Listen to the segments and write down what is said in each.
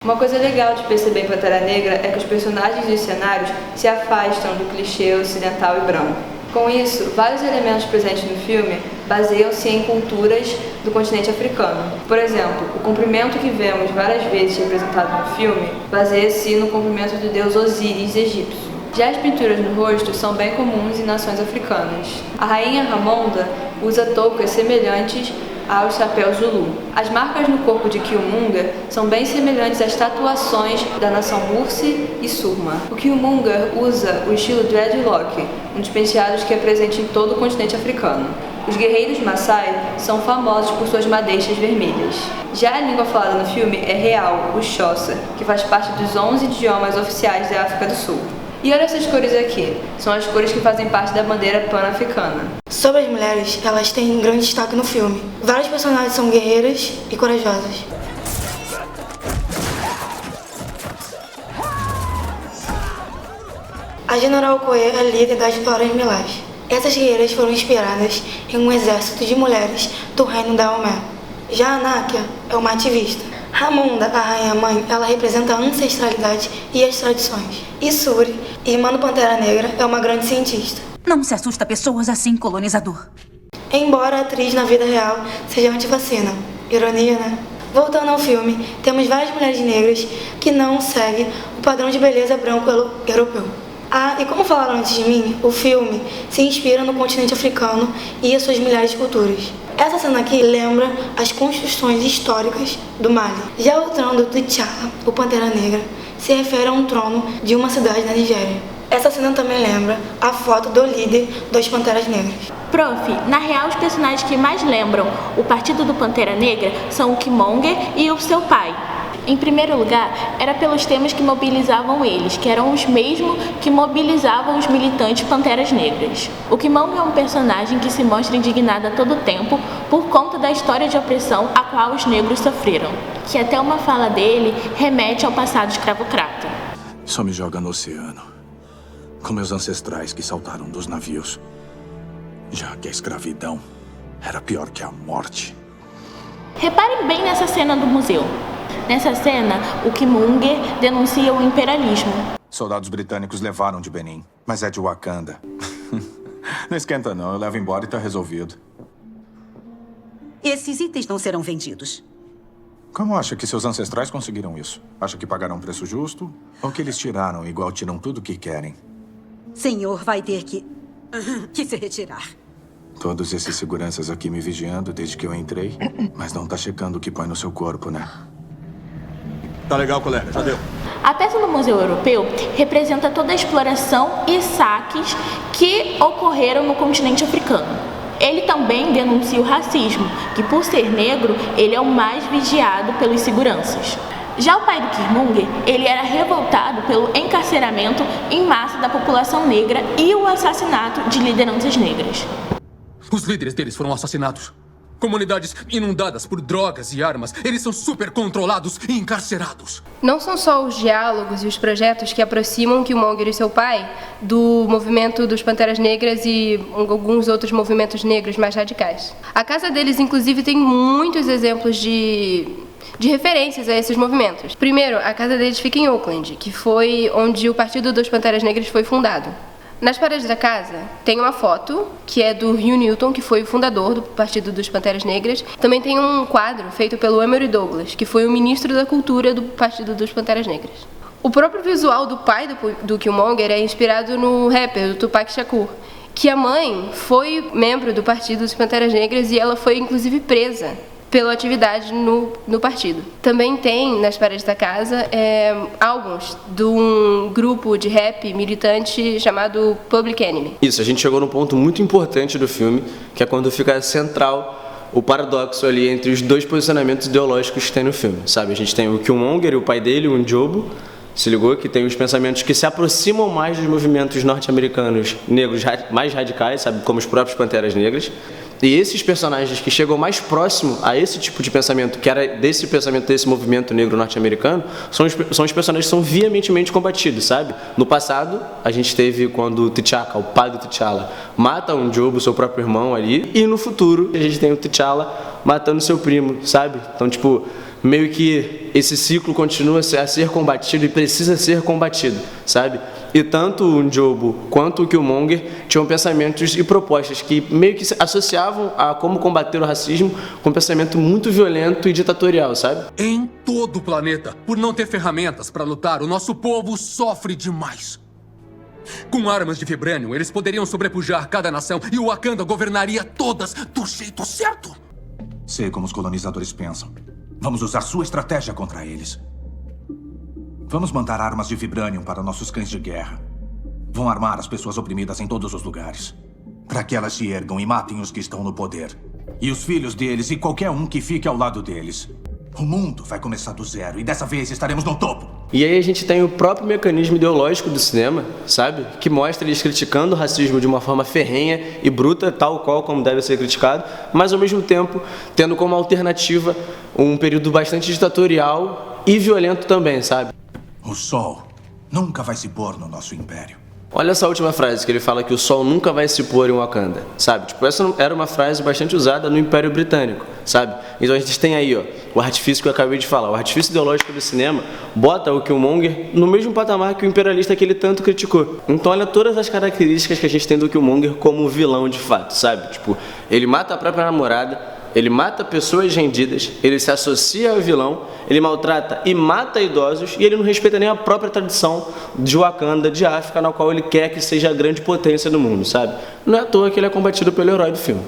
Uma coisa legal de perceber em Pantera Negra é que os personagens e os cenários se afastam do clichê ocidental e branco. Com isso, vários elementos presentes no filme baseiam-se em culturas do continente africano. Por exemplo, o comprimento que vemos várias vezes representado no filme baseia-se no comprimento do deus Osíris egípcio. Já as pinturas no rosto são bem comuns em nações africanas. A rainha Ramonda usa toucas semelhantes aos chapéus Zulu. As marcas no corpo de Killmonger são bem semelhantes às tatuações da nação Mursi e Surma. O Killmonger usa o estilo dreadlock, um dos penteados que é presente em todo o continente africano. Os guerreiros Maasai são famosos por suas madeixas vermelhas. Já a língua falada no filme é real, o Xhosa, que faz parte dos 11 idiomas oficiais da África do Sul. E olha essas cores aqui, são as cores que fazem parte da bandeira pan-africana. Sobre as mulheres, elas têm grande destaque no filme. Vários personagens são guerreiras e corajosas. A General Okoye é líder das Floras Milás. Essas guerreiras foram inspiradas em um exército de mulheres do reino da Omé. Já a Nakia é uma ativista. Ramonda, a rainha-mãe, ela representa a ancestralidade e as tradições. E Shuri, irmã do Pantera Negra, é uma grande cientista. Não se assusta pessoas assim, colonizador. Embora a atriz na vida real seja antivacina. Ironia, né? Voltando ao filme, temos várias mulheres negras que não seguem o padrão de beleza branco europeu. E como falaram antes de mim, o filme se inspira no continente africano e as suas milhares de culturas. Essa cena aqui lembra as construções históricas do Mali. Já o trono do T'Challa, o Pantera Negra, se refere a um trono de uma cidade da Nigéria. Essa cena também lembra a foto do líder das Panteras Negras. Prof, na real os personagens que mais lembram o partido do Pantera Negra são o Killmonger e o seu pai. Em primeiro lugar, era pelos temas que mobilizavam eles, que eram os mesmos que mobilizavam os militantes Panteras Negras. O Killmonger é um personagem que se mostra indignado a todo tempo por conta da história de opressão a qual os negros sofreram, que até uma fala dele remete ao passado escravocrata. Só me joga no oceano, com meus ancestrais que saltaram dos navios, já que a escravidão era pior que a morte. Reparem bem nessa cena do museu. Nessa cena, o Killmonger denuncia o imperialismo. Soldados britânicos levaram de Benin, mas é de Wakanda. Não esquenta não, eu levo embora e tá resolvido. Esses itens não serão vendidos. Como acha que seus ancestrais conseguiram isso? Acha que pagaram um preço justo? Ou que eles tiraram igual tiram tudo o que querem? Senhor vai ter que se retirar. Todos esses seguranças aqui me vigiando desde que eu entrei, mas não tá checando o que põe no seu corpo, né? Tá legal, colega, já deu. A peça no Museu Europeu representa toda a exploração e saques que ocorreram no continente africano. Ele também denuncia o racismo, que por ser negro, ele é o mais vigiado pelos seguranças. Já o pai do Killmonger, ele era revoltado pelo encarceramento em massa da população negra e o assassinato de lideranças negras. Os líderes deles foram assassinados. Comunidades inundadas por drogas e armas, eles são super controlados e encarcerados. Não são só os diálogos e os projetos que aproximam Killmonger e seu pai do movimento dos Panteras Negras e alguns outros movimentos negros mais radicais. A casa deles, inclusive, tem muitos exemplos de referências a esses movimentos. Primeiro, a casa deles fica em Oakland, que foi onde o Partido dos Panteras Negras foi fundado. Nas paredes da casa tem uma foto, que é do Hugh Newton, que foi o fundador do Partido dos Panteras Negras. Também tem um quadro feito pelo Emory Douglas, que foi o ministro da Cultura do Partido dos Panteras Negras. O próprio visual do pai do Killmonger é inspirado no rapper, do Tupac Shakur, que a mãe foi membro do Partido dos Panteras Negras e ela foi inclusive presa pela atividade no partido. Também tem nas paredes da casa álbuns de um grupo de rap militante chamado Public Enemy. Isso, a gente chegou num ponto muito importante do filme, que é quando fica central o paradoxo ali entre os dois posicionamentos ideológicos que tem no filme, sabe? A gente tem o Killmonger e o pai dele, o N'Jobu, se ligou? Que tem os pensamentos que se aproximam mais dos movimentos norte-americanos negros mais radicais, sabe? Como os próprios Panteras Negras. E esses personagens que chegam mais próximo a esse tipo de pensamento, que era desse pensamento desse movimento negro norte-americano, são os personagens que são veementemente combatidos, sabe? No passado, a gente teve quando o T'Chaka, o pai do T'Challa, mata o N'Jobu, seu próprio irmão ali, e no futuro, a gente tem o T'Challa matando seu primo, sabe? Então, tipo, meio que esse ciclo continua a ser combatido e precisa ser combatido, sabe? E tanto o N'Jobu quanto o Killmonger tinham pensamentos e propostas que meio que se associavam a como combater o racismo com um pensamento muito violento e ditatorial, sabe? Em todo o planeta, por não ter ferramentas para lutar, o nosso povo sofre demais. Com armas de vibranium, eles poderiam sobrepujar cada nação e o Wakanda governaria todas do jeito certo. Sei como os colonizadores pensam. Vamos usar sua estratégia contra eles. Vamos mandar armas de vibranium para nossos cães de guerra. Vão armar as pessoas oprimidas em todos os lugares, para que elas se ergam e matem os que estão no poder. E os filhos deles e qualquer um que fique ao lado deles. O mundo vai começar do zero e dessa vez estaremos no topo. E aí a gente tem o próprio mecanismo ideológico do cinema, sabe? Que mostra eles criticando o racismo de uma forma ferrenha e bruta, tal qual como deve ser criticado, mas ao mesmo tempo tendo como alternativa um período bastante ditatorial e violento também, sabe? O sol nunca vai se pôr no nosso império. Olha essa última frase, que ele fala que o sol nunca vai se pôr em Wakanda, sabe? Tipo, essa era uma frase bastante usada no Império Britânico, sabe? Então a gente tem aí, ó, o artifício que eu acabei de falar. O artifício ideológico do cinema bota o Killmonger no mesmo patamar que o imperialista que ele tanto criticou. Então olha todas as características que a gente tem do Killmonger como vilão de fato, sabe? Tipo, ele mata a própria namorada, ele mata pessoas rendidas, ele se associa ao vilão, ele maltrata e mata idosos e ele não respeita nem a própria tradição de Wakanda, de África, na qual ele quer que seja a grande potência do mundo, sabe? Não é à toa que ele é combatido pelo herói do filme.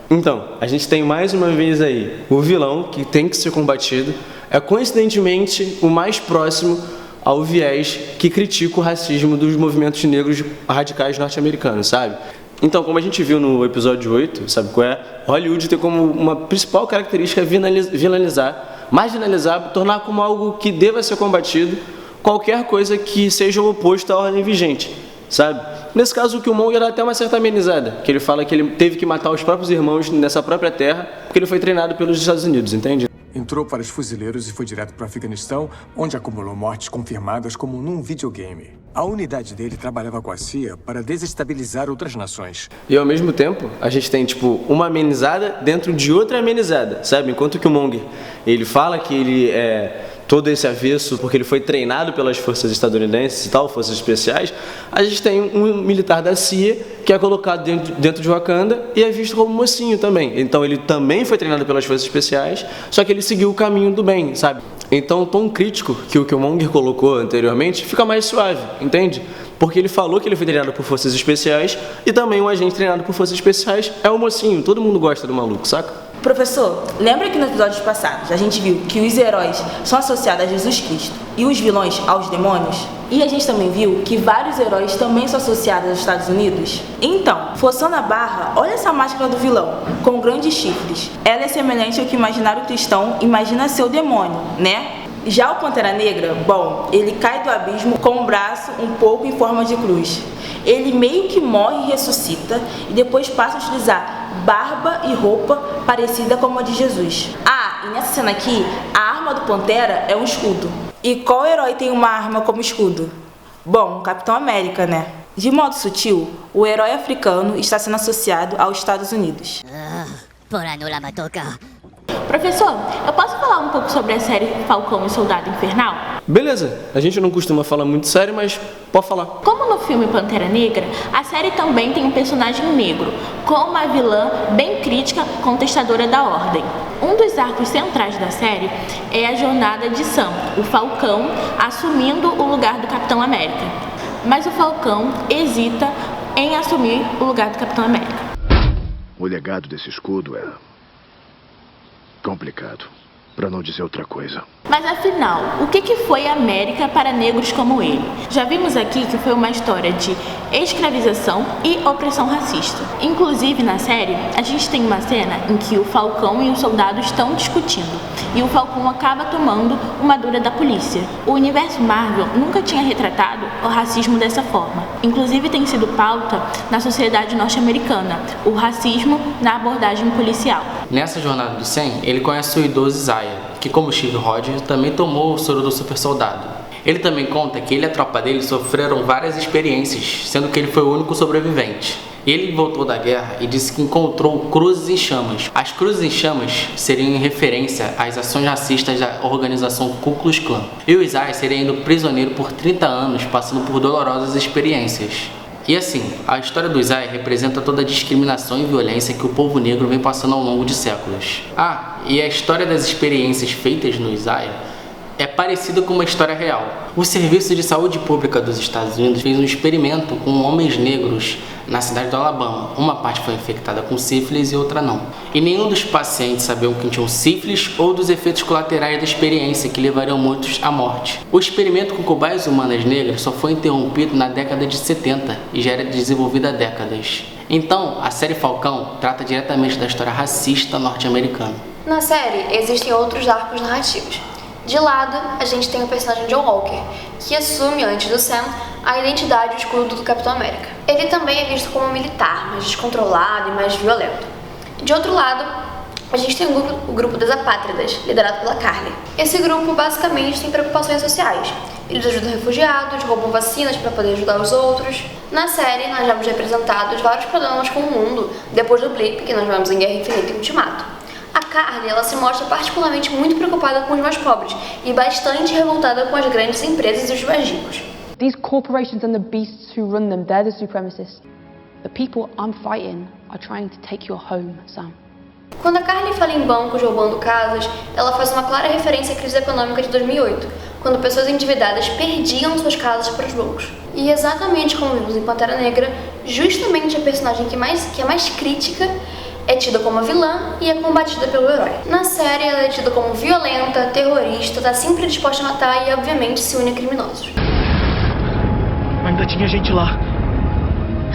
Então, a gente tem mais uma vez aí o vilão que tem que ser combatido, é coincidentemente o mais próximo ao viés que critica o racismo dos movimentos negros radicais norte-americanos, sabe? Então, como a gente viu no episódio 8, sabe qual é? Hollywood tem como uma principal característica vilanizar, marginalizar, tornar como algo que deva ser combatido qualquer coisa que seja o oposto à ordem vigente, sabe? Nesse caso, o Killmonger dá até uma certa amenizada, que ele fala que ele teve que matar os próprios irmãos nessa própria terra porque ele foi treinado pelos Estados Unidos, entende? Entrou para os fuzileiros e foi direto para o Afeganistão, onde acumulou mortes confirmadas como num videogame. A unidade dele trabalhava com a CIA para desestabilizar outras nações. E ao mesmo tempo, a gente tem, tipo, uma amenizada dentro de outra amenizada, sabe? Enquanto que o Killmonger, ele fala que ele é todo esse avesso porque ele foi treinado pelas forças estadunidenses e tal, forças especiais, a gente tem um militar da CIA que é colocado dentro de Wakanda e é visto como mocinho também. Então ele também foi treinado pelas forças especiais, só que ele seguiu o caminho do bem, sabe? Então o tom crítico que o Killmonger colocou anteriormente fica mais suave, entende? Porque ele falou que ele foi treinado por forças especiais e também um agente treinado por forças especiais é o mocinho, todo mundo gosta do maluco, saca? Professor, lembra que nos episódios passados a gente viu que os heróis são associados a Jesus Cristo e os vilões aos demônios? E a gente também viu que vários heróis também são associados aos Estados Unidos? Então, forçando a barra, olha essa máscara do vilão, com grandes chifres. Ela é semelhante ao que o imaginário cristão imagina ser o demônio, né? Já o Pantera Negra, bom, ele cai do abismo com um braço um pouco em forma de cruz. Ele meio que morre e ressuscita e depois passa a utilizar barba e roupa parecida com a de Jesus. Ah, e nessa cena aqui, a arma do Pantera é um escudo. E qual herói tem uma arma como escudo? Bom, Capitão América, né? De modo sutil, o herói africano está sendo associado aos Estados Unidos. Professor, eu posso falar um pouco sobre a série Falcão e Soldado Invernal? Beleza, a gente não costuma falar muito sério, mas pode falar. Como no filme Pantera Negra, a série também tem um personagem negro, com uma vilã bem crítica, contestadora da ordem. Um dos arcos centrais da série é a jornada de Sam, o Falcão, assumindo o lugar do Capitão América. Mas o Falcão hesita em assumir o lugar do Capitão América. O legado desse escudo é complicado, para não dizer outra coisa. Mas afinal, o que foi a América para negros como ele? Já vimos aqui que foi uma história de escravização e opressão racista. Inclusive na série, a gente tem uma cena em que o Falcão e o soldado estão discutindo e o Falcão acaba tomando uma dura da polícia. O universo Marvel nunca tinha retratado o racismo dessa forma. Inclusive tem sido pauta na sociedade norte-americana, o racismo na abordagem policial. Nessa jornada do Sam, ele conhece o idoso Isaiah, que como Steve Rogers também tomou o soro do super soldado. Ele também conta que ele e a tropa dele sofreram várias experiências, sendo que ele foi o único sobrevivente. Ele voltou da guerra e disse que encontrou cruzes em chamas. As cruzes em chamas seriam em referência às ações racistas da organização Ku Klux Klan. E o Isaiah seria indo prisioneiro por 30 anos, passando por dolorosas experiências. E assim, a história do Isaiah representa toda a discriminação e violência que o povo negro vem passando ao longo de séculos. E a história das experiências feitas no Isaiah é parecida com uma história real. O Serviço de Saúde Pública dos Estados Unidos fez um experimento com homens negros na cidade do Alabama. Uma parte foi infectada com sífilis e outra não. E nenhum dos pacientes sabiam que tinham sífilis ou dos efeitos colaterais da experiência, que levariam muitos à morte. O experimento com cobaias humanas negras só foi interrompido na década de 70 e já era desenvolvido há décadas. Então, a série Falcão trata diretamente da história racista norte-americana. Na série, existem outros arcos narrativos. De lado, a gente tem o personagem John Walker, que assume, antes do Sam, a identidade e o escudo do Capitão América. Ele também é visto como um militar, mais descontrolado e mais violento. De outro lado, a gente tem o grupo das Apátridas, liderado pela Carly. Esse grupo basicamente tem preocupações sociais. Eles ajudam refugiados, roubam vacinas para poder ajudar os outros. Na série, nós vemos representados vários problemas com o mundo depois do blip que nós vemos em Guerra Infinita e Ultimato. A Carly, ela se mostra particularmente muito preocupada com os mais pobres e bastante revoltada com as grandes empresas e os mais ricos. These corporations and the beasts who run them, they're the supremacists. The people I'm fighting are trying to take your home, Sam. Quando a Carly fala em bancos roubando casas, ela faz uma clara referência à crise econômica de 2008, quando pessoas endividadas perdiam suas casas para os bancos. E exatamente como vimos em Pantera Negra, justamente a personagem que é mais crítica é tida como vilã e é combatida pelo herói. Na série, ela é tida como violenta, terrorista, está sempre disposta a matar e, obviamente, se une a criminosos. Ainda tinha gente lá.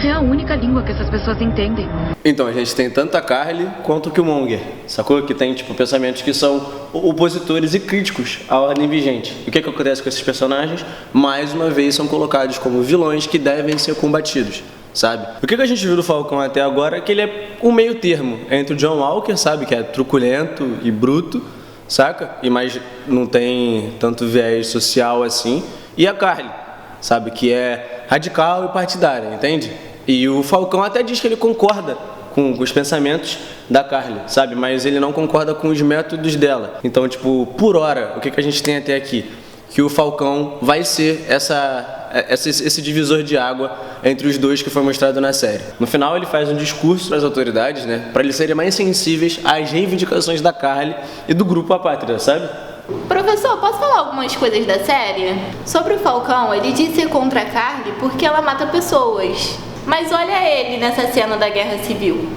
É a única língua que essas pessoas entendem. Então, a gente tem tanto a Carly quanto o Killmonger, sacou? Que tem, pensamentos que são opositores e críticos à ordem vigente. E o que acontece com esses personagens? Mais uma vez, são colocados como vilões que devem ser combatidos. Sabe? O que a gente viu do Falcão até agora é que ele é um meio termo entre o John Walker, sabe? Que é truculento e bruto, saca? Mas não tem tanto viés social assim. E a Carly, sabe? Que é radical e partidária, entende? E o Falcão até diz que ele concorda com os pensamentos da Carly, sabe? Mas ele não concorda com os métodos dela. Então, por hora, o que a gente tem até aqui? Que o Falcão vai ser esse divisor de água entre os dois que foi mostrado na série. No final, ele faz um discurso para as autoridades, né, para eles serem mais sensíveis às reivindicações da Carly e do grupo Apátrida, sabe? Professor, posso falar algumas coisas da série? Sobre o Falcão, ele diz ser contra a Carly porque ela mata pessoas. Mas olha ele nessa cena da Guerra Civil.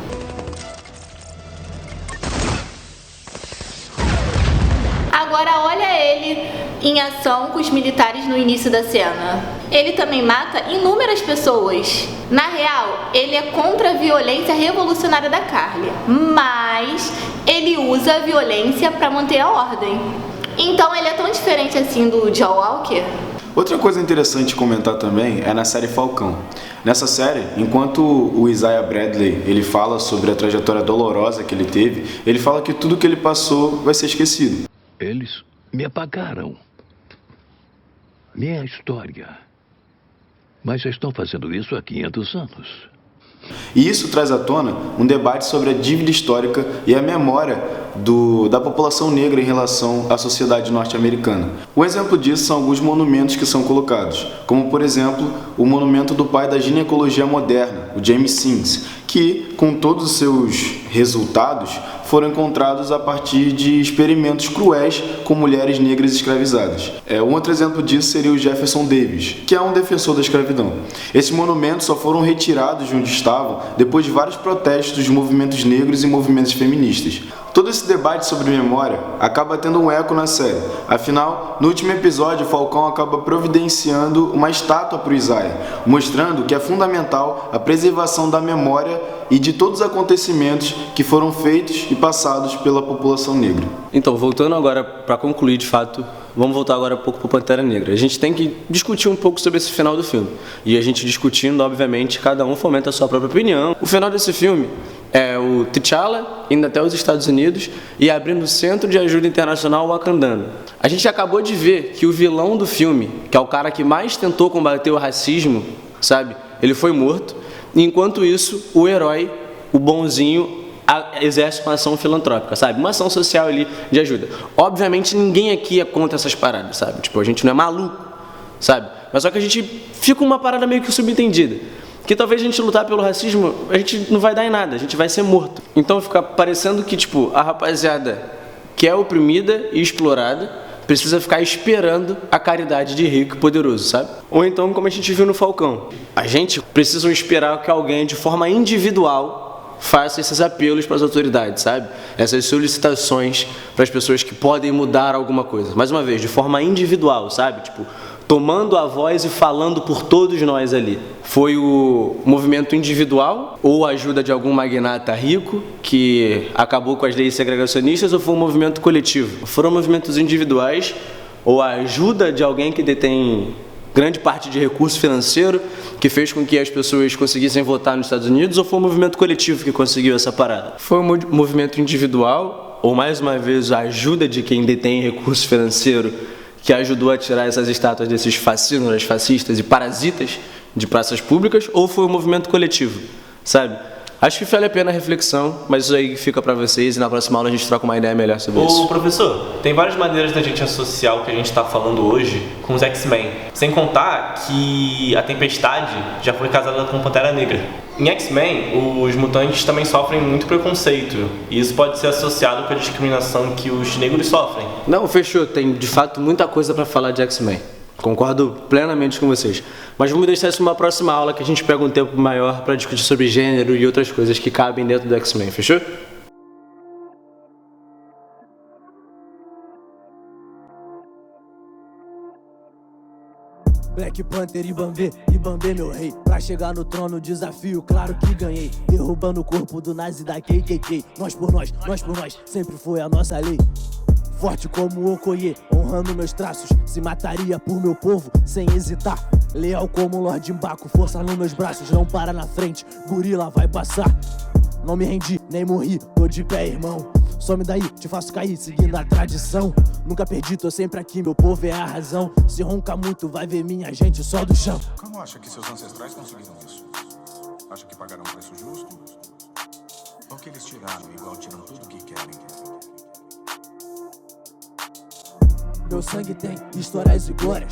Agora olha ele em ação com os militares no início da cena. Ele também mata inúmeras pessoas. Na real, ele é contra a violência revolucionária da Carly, mas ele usa a violência para manter a ordem. Então ele é tão diferente assim do John Walker. Outra coisa interessante de comentar também é na série Falcão. Nessa série, enquanto o Isaiah Bradley ele fala sobre a trajetória dolorosa que ele teve, ele fala que tudo que ele passou vai ser esquecido. Eles me apagaram. Minha história. Mas já estão fazendo isso há 500 anos. E isso traz à tona um debate sobre a dívida histórica e a memória da população negra em relação à sociedade norte-americana. Um exemplo disso são alguns monumentos que são colocados, como por exemplo o monumento do pai da ginecologia moderna, o James Sims, que com todos os seus resultados foram encontrados a partir de experimentos cruéis com mulheres negras escravizadas. Um outro exemplo disso seria o Jefferson Davis, que é um defensor da escravidão. Esses monumentos só foram retirados de onde estavam depois de vários protestos de movimentos negros e movimentos feministas. Todo esse debate sobre memória acaba tendo um eco na série. Afinal, no último episódio, Falcão acaba providenciando uma estátua para o Isaiah, mostrando que é fundamental a preservação da memória e de todos os acontecimentos que foram feitos e passados pela população negra. Então, voltando agora para concluir de fato, vamos voltar agora um pouco para o Pantera Negra. A gente tem que discutir um pouco sobre esse final do filme. E a gente discutindo, obviamente, cada um fomenta a sua própria opinião. O final desse filme é o T'Challa indo até os Estados Unidos e abrindo o Centro de Ajuda Internacional wakandano. A gente acabou de ver que o vilão do filme, que é o cara que mais tentou combater o racismo, sabe? Ele foi morto. Enquanto isso, o herói, o bonzinho, exerce uma ação filantrópica, sabe? Uma ação social ali de ajuda. Obviamente, ninguém aqui é contra essas paradas, sabe? Tipo, a gente não é maluco, sabe? Mas só que a gente fica uma parada meio que subentendida. Que talvez a gente lutar pelo racismo, a gente não vai dar em nada, a gente vai ser morto. Então fica parecendo que, tipo, a rapaziada que é oprimida e explorada precisa ficar esperando a caridade de rico e poderoso, sabe? Ou então, como a gente viu no Falcão, a gente precisa esperar que alguém, de forma individual, faça esses apelos para as autoridades, sabe? Essas solicitações para as pessoas que podem mudar alguma coisa. Mais uma vez, de forma individual, sabe? Tipo, tomando a voz e falando por todos nós ali. Foi o movimento individual ou a ajuda de algum magnata rico que acabou com as leis segregacionistas, ou foi um movimento coletivo? Foram movimentos individuais ou a ajuda de alguém que detém grande parte de recurso financeiro que fez com que as pessoas conseguissem votar nos Estados Unidos, ou foi um movimento coletivo que conseguiu essa parada? Foi um movimento individual ou, mais uma vez, a ajuda de quem detém recurso financeiro que ajudou a tirar essas estátuas desses fascínoras, fascistas e parasitas de praças públicas, ou foi um movimento coletivo, sabe? Acho que vale a pena a reflexão, mas isso aí fica pra vocês e na próxima aula a gente troca uma ideia melhor sobre isso. Ô, professor, tem várias maneiras da gente associar o que a gente tá falando hoje com os X-Men. Sem contar que a Tempestade já foi casada com Pantera Negra. Em X-Men, os mutantes também sofrem muito preconceito, e isso pode ser associado com a discriminação que os negros sofrem. Não, fechou. Tem, de fato, muita coisa pra falar de X-Men. Concordo plenamente com vocês. Mas vamos deixar isso numa próxima aula que a gente pega um tempo maior para discutir sobre gênero e outras coisas que cabem dentro do X-Men, fechou? Black Panther e Bambê meu rei. Pra chegar no trono, desafio, claro que ganhei. Derrubando o corpo do nazi da KKK. Nós por nós, sempre foi a nossa lei. Forte como o Okoye, honrando meus traços. Se mataria por meu povo, sem hesitar. Leal como Lord Mbaku, força nos meus braços. Não para na frente, gorila vai passar. Não me rendi, nem morri, tô de pé, irmão. Some daí, te faço cair, seguindo a tradição. Nunca perdi, tô sempre aqui, meu povo é a razão. Se ronca muito, vai ver minha gente só do chão. Como acha que seus ancestrais conseguiram isso? Acha que pagaram um preço justo? Ou que eles tiraram igual tiram tudo que querem? Meu sangue tem histórias e glórias.